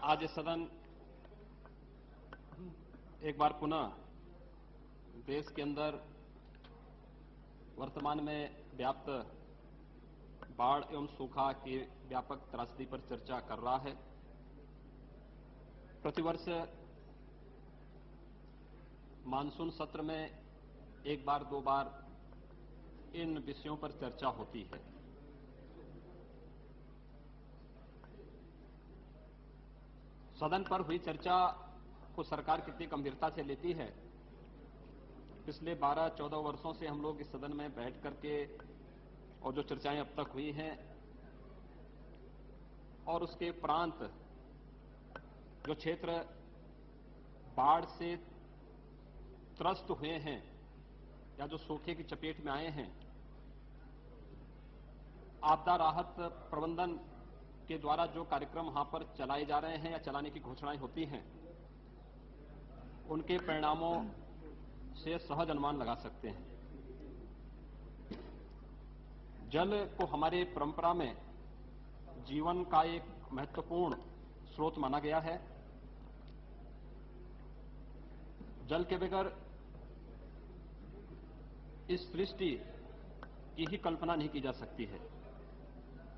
आज सदन एक बार पुनः देश के अंदर वर्तमान में व्याप्त बाढ़ एवं सूखा की व्यापक त्रासदी पर चर्चा कर रहा है। प्रतिवर्ष मानसून सत्र में एक बार दो बार इन विषयों पर चर्चा होती है। सदन पर हुई चर्चा को सरकार कितनी गंभीरता से लेती है। पिछले 12-14 वर्षों से हम लोग इस सदन में बैठ करके और जो चर्चाएं अब तक हुई हैं और उसके उपरांत जो क्षेत्र बाढ़ से त्रस्त हुए हैं या जो सूखे की चपेट में आए हैं, आपदा राहत प्रबंधन के द्वारा जो कार्यक्रम वहां पर चलाए जा रहे हैं या चलाने की घोषणाएं होती हैं, उनके परिणामों से सहज अनुमान लगा सकते हैं। जल को हमारे परंपरा में जीवन का एक महत्वपूर्ण स्रोत माना गया है। जल के बगैर इस सृष्टि की ही कल्पना नहीं की जा सकती है।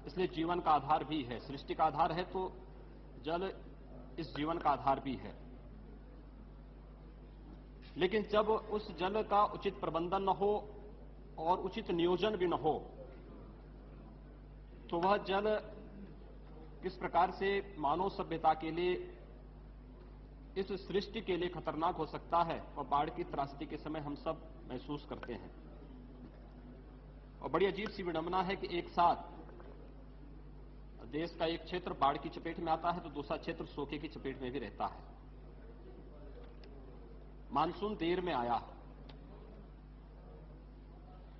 इसलिए जीवन का आधार भी है। सृष्टि का आधार है तो जल इस जीवन का आधार भी है। लेकिन जब उस जल का उचित प्रबंधन न हो और उचित नियोजन भी न हो तो वह जल किस प्रकार से मानव सभ्यता के लिए, इस सृष्टि के लिए खतरनाक हो सकता है और बाढ़ की त्रासदी के समय हम सब महसूस करते हैं। और बड़ी अजीब सी विडंबना है कि एक साथ देश का एक क्षेत्र बाढ़ की चपेट में आता है तो दूसरा क्षेत्र सूखे की चपेट में भी रहता है। मानसून देर में आया।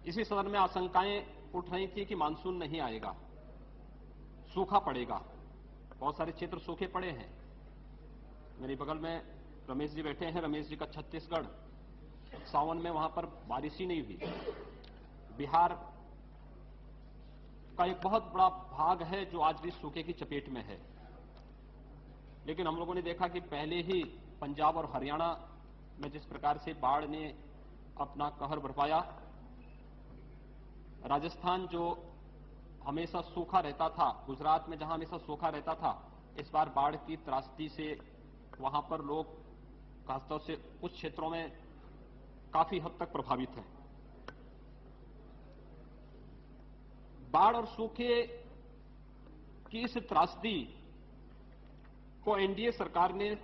इसी सदन में आशंकाएं उठ रही थी कि मानसून नहीं आएगा, सूखा पड़ेगा। बहुत सारे क्षेत्र सूखे पड़े हैं। मेरे बगल में रमेश जी बैठे हैं। रमेश जी का छत्तीसगढ़, सावन में वहां पर बारिश ही नहीं हुई। बिहार का एक बहुत बड़ा भाग है जो आज भी सूखे की चपेट में है। लेकिन हम लोगों ने देखा कि पहले ही पंजाब और हरियाणा में जिस प्रकार से बाढ़ ने अपना कहर बरपाया, राजस्थान जो हमेशा सूखा रहता था, गुजरात में जहां हमेशा सूखा रहता था, इस बार बाढ़ की त्रासदी से वहां पर लोग खासतौर से उस क्षेत्रों में काफी हद तक प्रभावित हैं। बाढ़ और सूखे की इस त्रासदी को एनडीए सरकार ने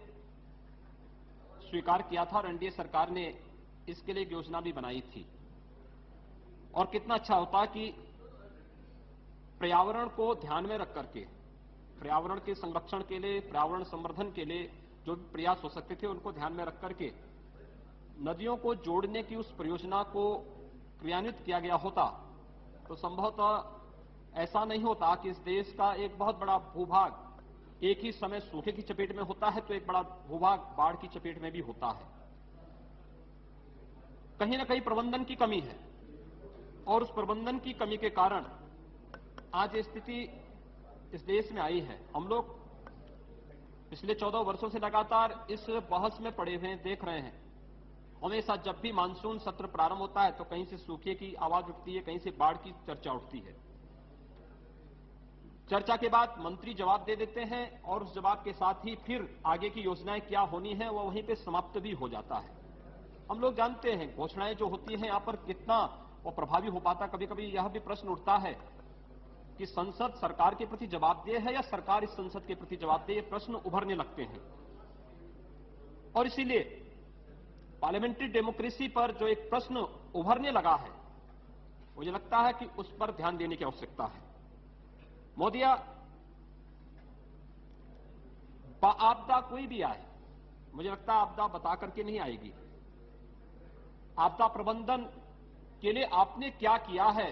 स्वीकार किया था और एनडीए सरकार ने इसके लिए एक योजना भी बनाई थी। और कितना अच्छा होता कि पर्यावरण को ध्यान में रख करके, पर्यावरण के संरक्षण के लिए, पर्यावरण संवर्धन के लिए जो भी प्रयास हो सकते थे उनको ध्यान में रख करके नदियों को जोड़ने की उस परियोजना को क्रियान्वित किया गया होता तो संभवतः ऐसा नहीं होता कि इस देश का एक बहुत बड़ा भूभाग एक ही समय सूखे की चपेट में होता है तो एक बड़ा भूभाग बाढ़ की चपेट में भी होता है। कहीं ना कहीं प्रबंधन की कमी है और उस प्रबंधन की कमी के कारण आज ये स्थिति इस देश में आई है। हम लोग पिछले 14 वर्षों से लगातार इस बहस में पड़े हुए देख रहे हैं। हमेशा जब भी मानसून सत्र प्रारंभ होता है तो कहीं से सूखे की आवाज उठती है, कहीं से बाढ़ की चर्चा उठती है। चर्चा के बाद मंत्री जवाब दे देते हैं और उस जवाब के साथ ही फिर आगे की योजनाएं क्या होनी है वो वहीं पे समाप्त भी हो जाता है। हम लोग जानते हैं घोषणाएं जो होती हैं यहां पर कितना वो प्रभावी हो पाता। कभी कभी यह भी प्रश्न उठता है कि संसद सरकार के प्रति जवाबदेह है या सरकार इस संसद के प्रति जवाबदेह, ये प्रश्न उभरने लगते हैं। और इसीलिए पार्लियामेंट्री डेमोक्रेसी पर जो एक प्रश्न उभरने लगा है, मुझे लगता है कि उस पर ध्यान देने की आवश्यकता है। मोदिया, आपदा कोई भी आए, मुझे लगता है आपदा बता करके नहीं आएगी। आपदा प्रबंधन के लिए आपने क्या किया है,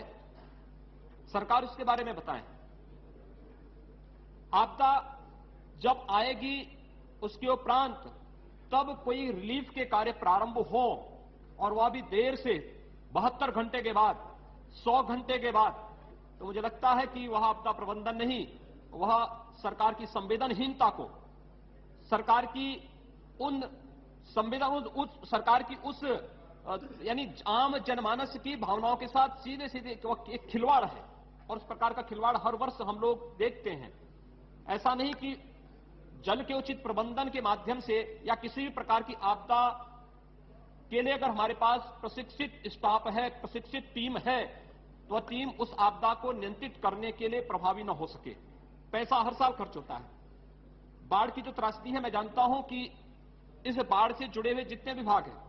सरकार उसके बारे में बताएं। आपदा जब आएगी उसके उपरांत तब कोई रिलीफ के कार्य प्रारंभ हो और वह भी देर से 72 घंटे के बाद, 100 घंटे के बाद, तो मुझे लगता है कि वह आपदा प्रबंधन नहीं, वह सरकार की संवेदनहीनता को, सरकार की उन सरकार की उस यानी आम जनमानस की भावनाओं के साथ सीधे सीधे एक खिलवाड़ है, और उस प्रकार का खिलवाड़ हर वर्ष हम लोग देखते हैं। ऐसा नहीं कि जल के उचित प्रबंधन के माध्यम से या किसी भी प्रकार की आपदा के लिए अगर हमारे पास प्रशिक्षित स्टाफ है, प्रशिक्षित टीम है, तो वह टीम उस आपदा को नियंत्रित करने के लिए प्रभावी न हो सके। पैसा हर साल खर्च होता है। बाढ़ की जो त्रासदी है, मैं जानता हूं कि इस बाढ़ से जुड़े हुए जितने विभाग हैं,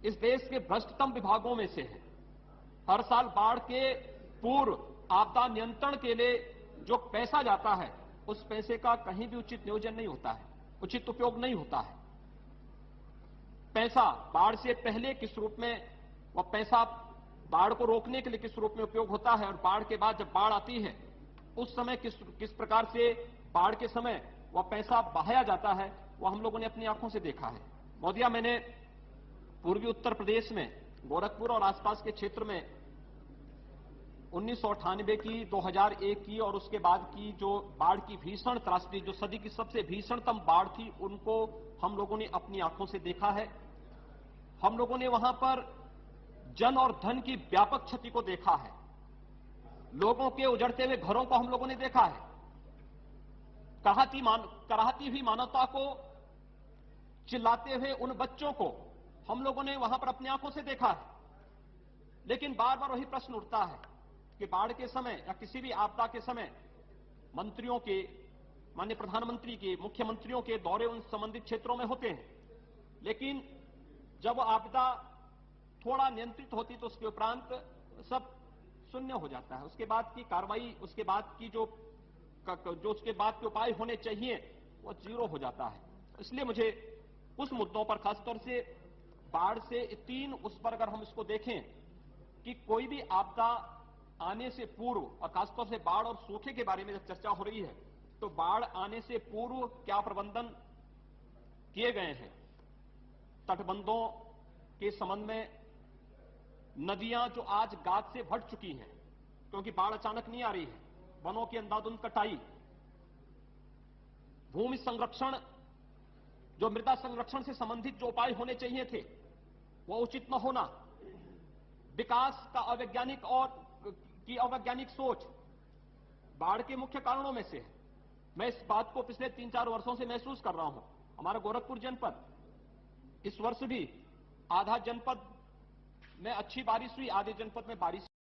इस देश के भ्रष्टतम विभागों में से है। हर साल बाढ़ के पूर्व आपदा नियंत्रण के लिए जो पैसा जाता है, उस पैसे का कहीं भी उचित नियोजन नहीं होता है, उचित उपयोग नहीं होता है। पैसा बाढ़ से पहले किस रूप में, वह पैसा बाढ़ को रोकने के लिए किस रूप में उपयोग होता है, और बाढ़ के बाद जब बाढ़ आती है उस समय किस प्रकार से बाढ़ के समय वह पैसा बहाया जाता है, वह हम लोगों ने अपनी आंखों से देखा है। महोदया, मैंने पूर्वी उत्तर प्रदेश में गोरखपुर और आसपास के क्षेत्र में 1998 की, 2001 की और उसके बाद की जो बाढ़ की भीषण त्रासदी, जो सदी की सबसे भीषणतम बाढ़ थी, उनको हम लोगों ने अपनी आंखों से देखा है। हम लोगों ने वहां पर जन और धन की व्यापक क्षति को देखा है। लोगों के उजड़ते हुए घरों को हम लोगों ने देखा है। कराहती हुई मानवता को, चिल्लाते हुए उन बच्चों को हम लोगों ने वहां पर अपनी आंखों से देखा है। लेकिन बार बार वही प्रश्न उठता है कि बाढ़ के समय या किसी भी आपदा के समय मंत्रियों के, माननीय प्रधानमंत्री के, मुख्यमंत्रियों के दौरे उन संबंधित क्षेत्रों में होते हैं, लेकिन जब आपदा थोड़ा नियंत्रित होती तो उसके उपरांत सब शून्य हो जाता है। उसके बाद की कार्रवाई, उसके बाद की जो उसके बाद के उपाय होने चाहिए, वो जीरो हो जाता है। इसलिए मुझे उस मुद्दों पर, खासतौर से बाढ़ से तीन, उस पर अगर हम इसको देखें कि कोई भी आपदा आने से पूर्व, और खासतौर से बाढ़ और सूखे के बारे में जब चर्चा हो रही है, तो बाढ़ आने से पूर्व क्या प्रबंधन किए गए हैं। तटबंधों के संबंध में नदियां जो आज गाद से भर चुकी हैं, क्योंकि बाढ़ अचानक नहीं आ रही है, वनों की अंधाधुंध कटाई, भूमि संरक्षण, जो मृदा संरक्षण से संबंधित जो उपाय होने चाहिए थे वो उचित न होना, विकास का अवैज्ञानिक सोच बाढ़ के मुख्य कारणों में से है। मैं इस बात को पिछले 3-4 वर्षों से महसूस कर रहा हूं। हमारा गोरखपुर जनपद, इस वर्ष भी आधा जनपद में अच्छी बारिश हुई, आधे जनपद में बारिश